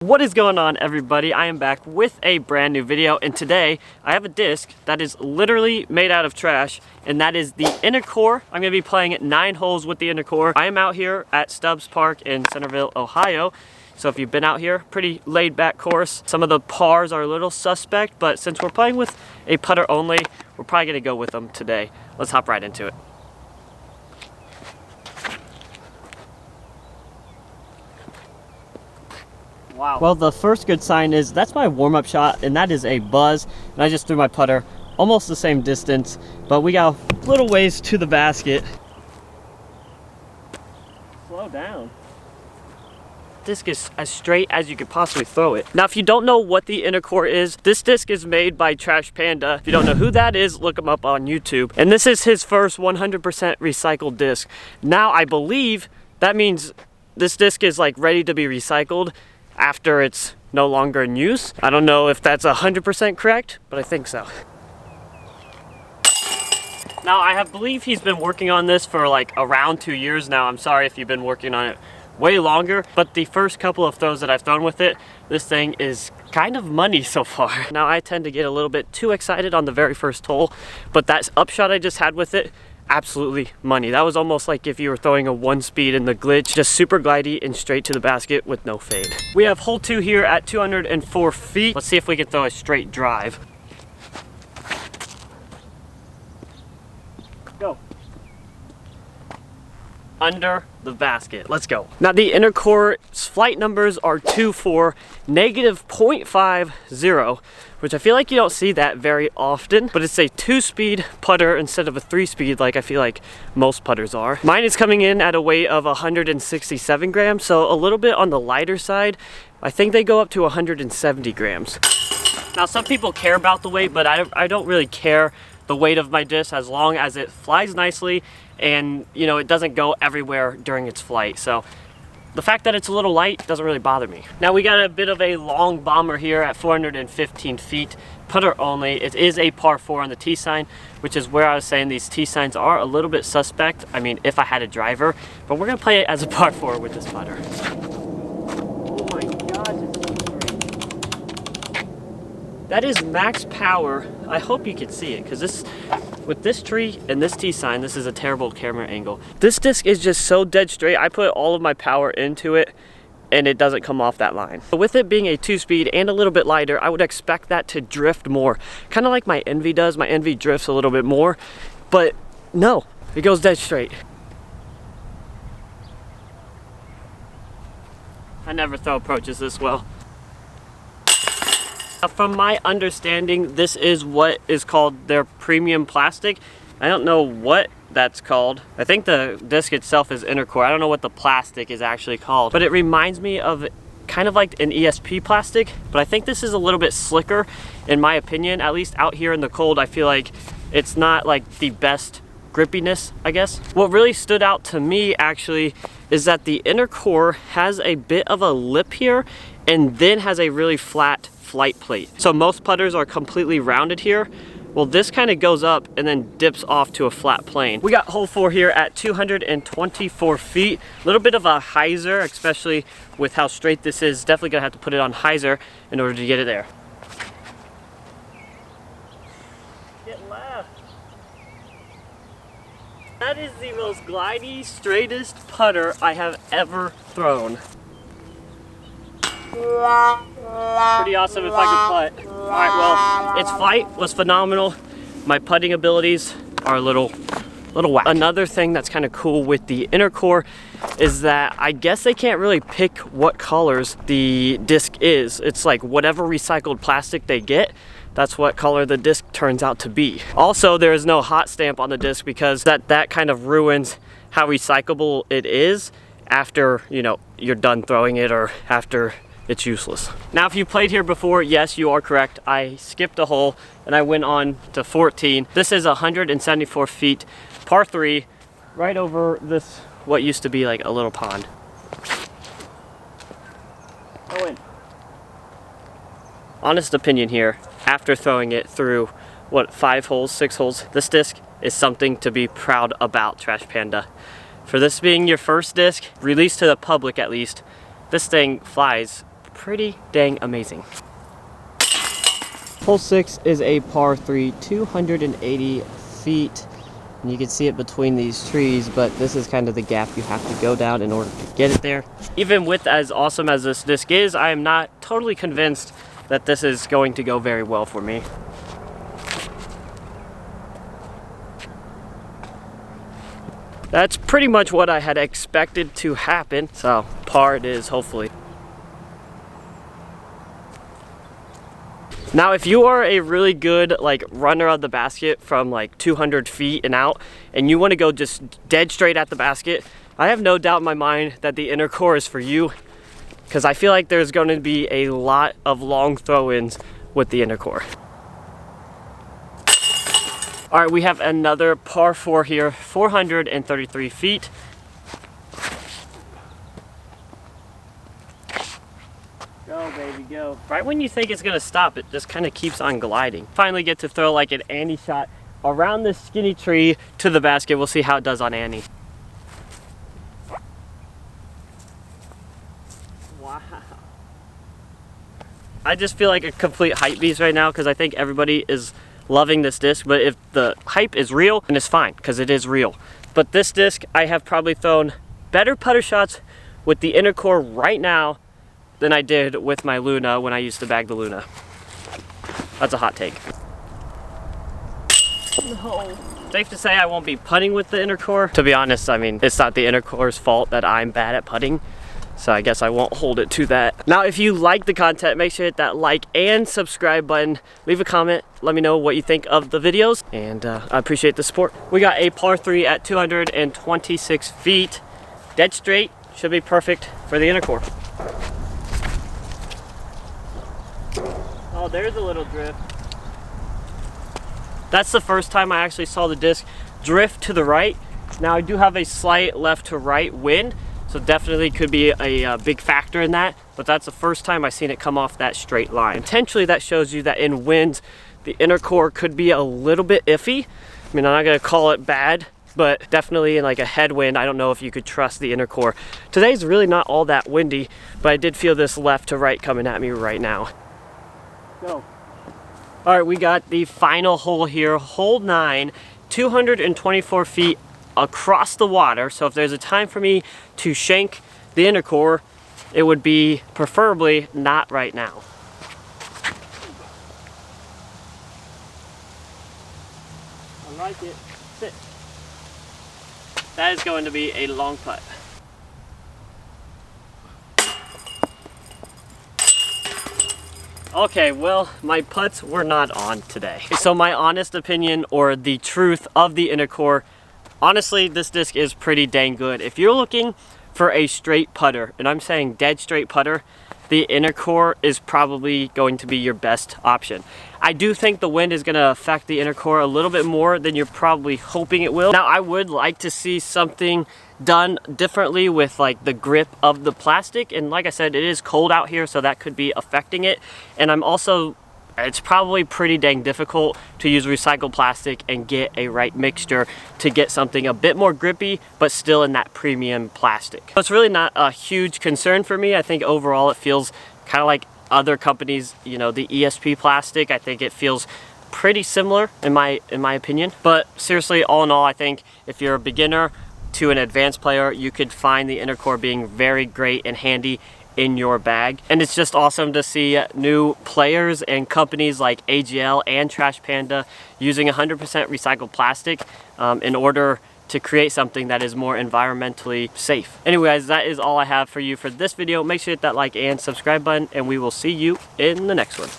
What is going on, everybody? I am back with a brand new video, and today I have a disc that is literally made out of trash, and that is the inner core. I'm going to be playing 9 holes with the inner core. I am out here at Stubbs Park in Centerville, Ohio. So if you've been out here, pretty laid back course. Some of the pars are a little suspect, but since we're playing with a putter only, we're probably going to go with them today. Let's hop right into it. Wow. Well, the first good sign is that's my warm-up shot, and that is a buzz. And I just threw my putter almost the same distance, but we got a little ways to the basket. Slow down. Disc is as straight as you could possibly throw it. Now, if you don't know what the inner core is, this disc is made by Trash Panda. If you don't know who that is, look him up on YouTube. And this is his first 100% recycled disc. Now, I believe that means this disc is like ready to be recycled after it's no longer in use. I don't know if that's 100% correct, but I think so. Now, I believe he's been working on this for like around 2 years now. I'm sorry if you've been working on it way longer, but the first couple of throws that I've thrown with it, this thing is kind of money so far. Now, I tend to get a little bit too excited on the very first hole, but that upshot I just had with it, absolutely money. That was almost like if you were throwing a 1-speed in the glitch, just super glidey and straight to the basket with no fade. We have hole 2 here at 204 feet. Let's see if we can throw a straight drive. Go. Under the basket. Let's go. Now, the inner core's flight numbers are 2-4, negative 0.50, which I feel like you don't see that very often, but it's a 2-speed putter instead of a 3-speed like I feel like most putters are. Mine is coming in at a weight of 167 grams, so a little bit on the lighter side. I think they go up to 170 grams. Now, some people care about the weight, but I don't really care the weight of my disc as long as it flies nicely and, you know, it doesn't go everywhere during its flight. So the fact that it's a little light doesn't really bother me. Now, we got a bit of a long bomber here at 415 feet, putter only. It is a par 4 on the tee sign, which is where I was saying these tee signs are a little bit suspect. I mean, if I had a driver, but we're gonna play it as a par 4 with this putter. Oh my God. That is max power. I hope you can see it, because this, with this tree and this tee sign, this is a terrible camera angle. This disc is just so dead straight. I put all of my power into it and it doesn't come off that line. But with it being a 2-speed and a little bit lighter, I would expect that to drift more. Kind of like my Envy does. My Envy drifts a little bit more, but no, it goes dead straight. I never throw approaches this well. From my understanding, this is what is called their premium plastic. I don't know what that's called. I think the disc itself is inner core. I don't know what the plastic is actually called, but it reminds me of kind of like an ESP plastic, but I think this is a little bit slicker in my opinion. At least out here in the cold, I feel like it's not like the best grippiness, I guess. What really stood out to me actually is that the inner core has a bit of a lip here and then has a really flat flight plate. So most putters are completely rounded here. Well, this kind of goes up and then dips off to a flat plane. We got hole 4 here at 224 feet. A little bit of a hyzer, especially with how straight this is. Definitely gonna have to put it on hyzer in order to get it there. Get left. That is the most glidey, straightest putter I have ever thrown. Pretty awesome if I could putt. All right, well, its flight was phenomenal. My putting abilities are a little whack. Another thing that's kind of cool with the inner core is that I guess they can't really pick what colors the disc is. It's like whatever recycled plastic they get, that's what color the disc turns out to be. Also, there is no hot stamp on the disc because that kind of ruins how recyclable it is after, you know, you're done throwing it or after it's useless. Now, if you played here before, yes, you are correct. I skipped a hole and I went on to 14. This is 174 feet, par 3, right over this, what used to be like a little pond. Go in. Honest opinion here, after throwing it through, what, 5 holes, 6 holes, this disc is something to be proud about, Trash Panda. For this being your first disc, released to the public at least, this thing flies pretty dang amazing. Hole 6 is a par 3, 280 feet. And you can see it between these trees, but this is kind of the gap you have to go down in order to get it there. Even with as awesome as this disc is, I am not totally convinced that this is going to go very well for me. That's pretty much what I had expected to happen, so par it is, hopefully. Now, if you are a really good runner of the basket from 200 feet and out, and you want to go just dead straight at the basket, I have no doubt in my mind that the inner core is for you, because I feel like there's going to be a lot of long throw-ins with the inner core. All right, we have another par 4 here, 433 feet. Go, baby, go. Right when you think it's gonna stop, it just kind of keeps on gliding. Finally get to throw an Annie shot around this skinny tree to the basket. We'll see how it does on Annie. Wow. I just feel like a complete hype beast right now because I think everybody is loving this disc, but if the hype is real, then it's fine because it is real. But this disc, I have probably thrown better putter shots with the inner core right now than I did with my Luna when I used to bag the Luna. That's a hot take. No. Safe to say I won't be putting with the inner core. To be honest, I mean, it's not the inner core's fault that I'm bad at putting, so I guess I won't hold it to that. Now, if you like the content, make sure to hit that like and subscribe button. Leave a comment, let me know what you think of the videos, and I appreciate the support. We got a par 3 at 226 feet. Dead straight, should be perfect for the inner core. Oh, there's a little drift. That's the first time I actually saw the disc drift to the right. Now I do have a slight left to right wind, so definitely could be a big factor in that, but that's the first time I've seen it come off that straight line. Potentially that shows you that in winds, the inner core could be a little bit iffy. I mean, I'm not gonna call it bad, but definitely in a headwind, I don't know if you could trust the inner core. Today's really not all that windy, but I did feel this left to right coming at me right now. Go. All right, we got the final hole here, hole 9, 224 feet across the water. So if there's a time for me to shank the inner core, it would be preferably not right now. I like it. Sit. That is going to be a long putt. Okay, well, my putts were not on today. So my honest opinion, or the truth of the inner core, honestly, this disc is pretty dang good. If you're looking for a straight putter, and I'm saying dead straight putter, the inner core is probably going to be your best option. I do think the wind is going to affect the inner core a little bit more than you're probably hoping it will. Now, I would like to see something done differently with the grip of the plastic, and like I said, it is cold out here, so that could be affecting it. And it's probably pretty dang difficult to use recycled plastic and get a right mixture to get something a bit more grippy, but still in that premium plastic. So it's really not a huge concern for me. I think overall it feels kind of like other companies, the ESP plastic. I think it feels pretty similar in my opinion. But seriously, all in all, I think if you're a beginner to an advanced player, you could find the inner core being very great and handy in your bag. And it's just awesome to see new players and companies like AGL and Trash Panda using 100% recycled plastic in order to create something that is more environmentally safe. Anyway, guys, that is all I have for you for this video. Make sure to hit that like and subscribe button, and we will see you in the next one.